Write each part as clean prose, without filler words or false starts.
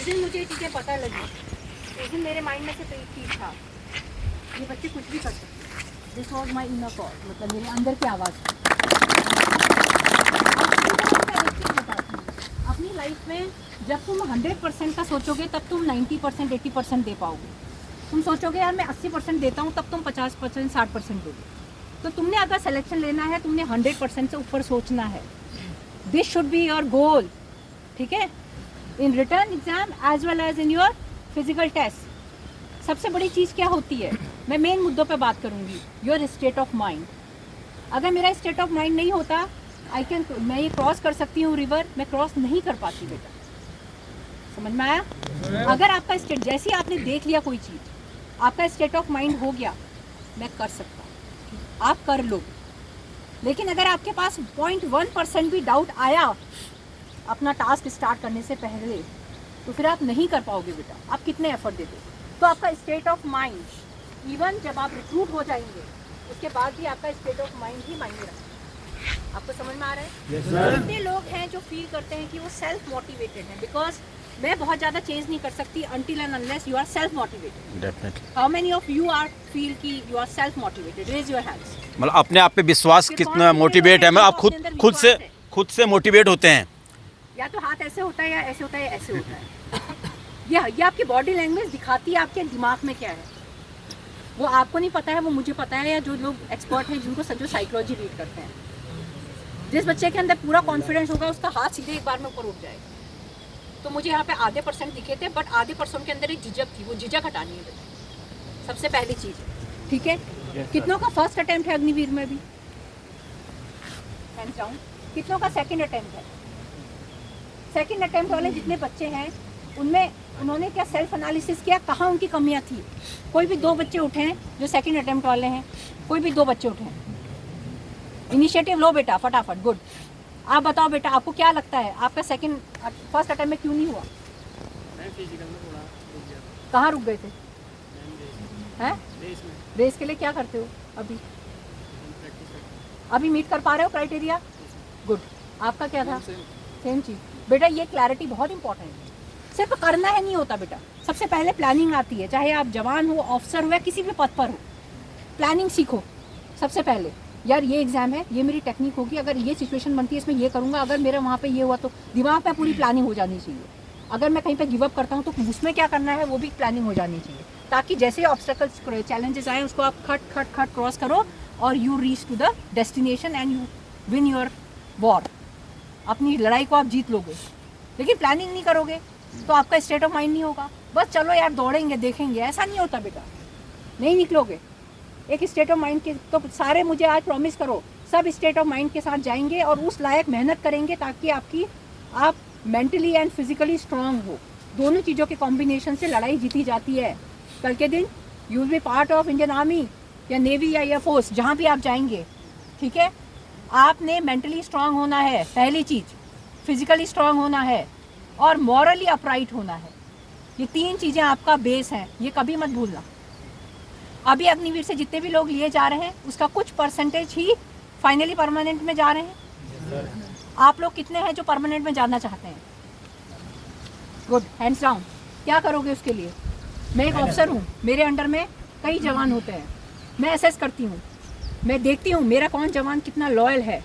दिन मुझे ये चीज़ें पता लगी, उस दिन मेरे माइंड में सिर्फ एक चीज़ था, ये बच्चे कुछ भी कर सकते। This was my inner thought, मतलब मेरे अंदर की आवाज़। अपनी लाइफ में जब तुम 100% का सोचोगे तब तुम 90% 80% दे पाओगे। तुम सोचोगे यार मैं 80% देता हूँ, तब तुम 50% 60% दोगे। तो तुमने अगर सिलेक्शन लेना है, तुमने 100% से ऊपर सोचना है। This should be your goal, ठीक है, in written exam as well as in your physical test. सबसे बड़ी चीज़ क्या होती है, मैं मेन मुद्दों पे बात करूँगी, योर स्टेट ऑफ माइंड। अगर मेरा स्टेट ऑफ माइंड नहीं होता, मैं ये क्रॉस कर सकती हूँ रिवर, मैं क्रॉस नहीं कर पाती बेटा। समझ में आया? अगर आपका स्टेट, जैसे आपने देख लिया कोई चीज़, आपका स्टेट ऑफ माइंड हो गया, मैं कर सकता हूँ, आप कर लो। लेकिन अगर आपके पास 0.1% भी डाउट आया अपना टास्क स्टार्ट करने से पहले, तो फिर आप नहीं कर पाओगे बेटा, आप कितने एफर्ट देते। तो आपका स्टेट ऑफ माइंड, इवन जब आप रिक्रूट हो जाएंगे उसके बाद भी आपका स्टेट ऑफ माइंड ही मायने रखता है। आपको समझ में आ रहा है? कितने लोग हैं जो फील करते हैं कि वो सेल्फ मोटिवेटेड हैं, बिकॉज मैं बहुत ज़्यादा चेंज नहीं कर सकती until and unless you are self motivated. Definitely. How many of you are feel कि you are self motivated? Raise your hands. मतलब अपने आप पे विश्वास कितना मोटिवेट है, मतलब आप खुद से मोटिवेट होते हैं। या तो हाथ ऐसे होता है, या ऐसे होता है, या ऐसे होता है। ये आपकी बॉडी लैंग्वेज दिखाती है आपके दिमाग में क्या है। वो आपको नहीं पता है, वो मुझे पता है, या जो लोग एक्सपर्ट हैं जिनको जो साइकोलॉजी रीड करते हैं। जिस बच्चे के अंदर पूरा कॉन्फिडेंस होगा, उसका हाथ सीधे एक बार में ऊपर उठ जाएगा। तो मुझे यहाँ पे आधे % दिखे थे, बट आधे % के अंदर एक झिझक थी, वो झिझक हटानी है बेटा, सबसे पहली चीज़ है, ठीक है? कितनों का फर्स्ट अटेम्प्ट है अग्निवीर में भी? Hands down. कितनों का सेकंड अटेम्प्ट है? सेकंड अटेम्प्ट वाले जितने बच्चे हैं, उनमें उन्होंने क्या सेल्फ एनालिसिस किया, कहाँ उनकी कमियाँ थी? कोई भी 2 बच्चे उठे हैं जो सेकंड अटेम्प्ट वाले हैं, कोई भी 2 बच्चे उठे हैं। इनिशिएटिव लो बेटा, फटाफट, गुड। आप बताओ बेटा, आपको क्या लगता है आपका फर्स्ट अटेम्प्ट में क्यों नहीं हुआ? मैं फिजिकल में थोड़ा रुक गया था। कहाँ रुक गए थे? हैं? रेस में। रेस के लिए क्या करते हो अभी? प्रैक्टिस करते अभी मीट कर पा रहे हो क्राइटेरिया? गुड। आपका क्या था? हैं। सेम चीज़ बेटा, ये क्लैरिटी बहुत इंपॉर्टेंट है। सिर्फ करना है नहीं होता बेटा, सबसे पहले प्लानिंग आती है। चाहे आप जवान हो, ऑफिसर हो, या किसी भी पद पर हो, प्लानिंग सीखो सबसे पहले। यार ये एग्जाम है, ये मेरी टेक्निक होगी, अगर ये सिचुएशन बनती है इसमें ये करूँगा, अगर मेरा वहाँ पे ये हुआ तो दिमाग में पूरी प्लानिंग हो जानी चाहिए। अगर मैं कहीं पे गिव अप करता हूँ तो उसमें क्या करना है वो भी प्लानिंग हो जानी चाहिए, ताकि जैसे ऑब्स्टेकल्स चैलेंजेस आए उसको आप खट क्रॉस करो और you reach to the destination and you win your war. अपनी लड़ाई को आप जीत लोगे। लेकिन प्लानिंग नहीं करोगे तो आपका स्टेट ऑफ माइंड नहीं होगा। बस चलो यार दौड़ेंगे देखेंगे, ऐसा नहीं होता बेटा, नहीं निकलोगे। एक स्टेट ऑफ माइंड के तो सारे मुझे आज प्रॉमिस करो, सब स्टेट ऑफ माइंड के साथ जाएंगे और उस लायक मेहनत करेंगे ताकि आप मेंटली एंड फिजिकली स्ट्रांग हो। दोनों चीज़ों के कॉम्बिनेशन से लड़ाई जीती जाती है। कल के दिन you will be part of Indian army या नेवी या एयरफोर्स, जहाँ भी आप जाएंगे, ठीक है? आपने मेंटली स्ट्रांग होना है, पहली चीज़, फिजिकली स्ट्रांग होना है और मॉरली अपराइट होना है। ये 3 चीज़ें आपका बेस हैं, ये कभी मत भूलना। अभी अग्निवीर से जितने भी लोग लिए जा रहे हैं उसका कुछ % ही फाइनली परमानेंट में जा रहे हैं। आप लोग कितने हैं जो परमानेंट में जाना चाहते हैं? Good, hands down. क्या करोगे उसके लिए? मैं एक ऑफिसर हूँ, मेरे अंडर में कई जवान होते हैं, मैं असेस करती हूँ, मैं देखती हूँ मेरा कौन जवान कितना लॉयल है,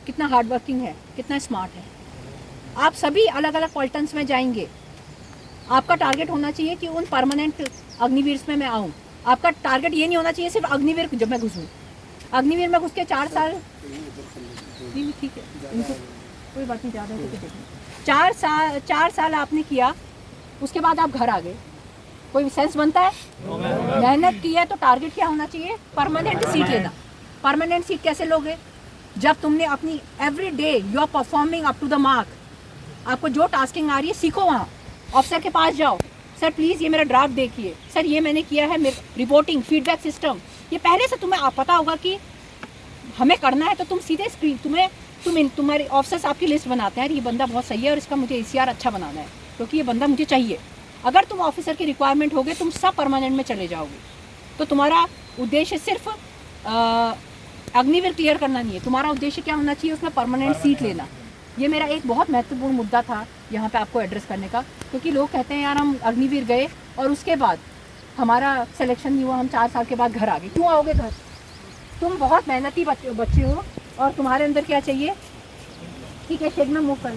कितना हार्ड वर्किंग है, कितना स्मार्ट है। आप सभी अलग अलग पॉलिटन्स में जाएंगे, आपका टारगेट होना चाहिए कि उन परमानेंट अग्निवीर में मैं आऊँ। आपका टारगेट ये नहीं होना चाहिए सिर्फ अग्निवीर जब मैं घुसूँ। अग्निवीर में घुस के 4 साल, ठीक है, इनको कोई बात नहीं, ज़्यादा है तो 4 साल आपने किया, उसके बाद आप घर आ गए, कोई सेंस बनता है? मेहनत की है तो टारगेट क्या होना चाहिए? परमानेंट सीट लेना। परमानेंट सीट कैसे लोगे? जब तुमने अपनी every day you are performing up to the mark. आपको जो टास्किंग आ रही है सीखो, वहाँ ऑफिसर के पास जाओ, सर प्लीज़ ये मेरा ड्राफ्ट देखिए, सर ये मैंने किया है, मेरे रिपोर्टिंग फीडबैक सिस्टम, ये पहले से तुम्हें पता होगा कि हमें करना है, तो तुम सीधे स्क्रीन तुम्हारे ऑफिसर्स आपकी लिस्ट बनाते हैं, ये बंदा बहुत सही है और इसका मुझे ACR अच्छा बनाना है क्योंकि ये बंदा मुझे चाहिए। अगर तुम ऑफिसर की रिक्वायरमेंट होगे, तुम सब परमानेंट में चले जाओगे। तो तुम्हारा उद्देश्य सिर्फ अग्निवीर क्लियर करना नहीं है, तुम्हारा उद्देश्य क्या होना चाहिए? उसमें परमानेंट सीट लेना। ये मेरा एक बहुत महत्वपूर्ण मुद्दा था यहाँ पे आपको एड्रेस करने का, क्योंकि लोग कहते हैं यार हम अग्निवीर गए और उसके बाद हमारा सिलेक्शन नहीं हुआ, हम 4 साल के बाद घर आ गए। क्यों आओगे घर? तुम बहुत मेहनती बच्चे हो और तुम्हारे अंदर क्या चाहिए? ठीक है, शेड में मूव कर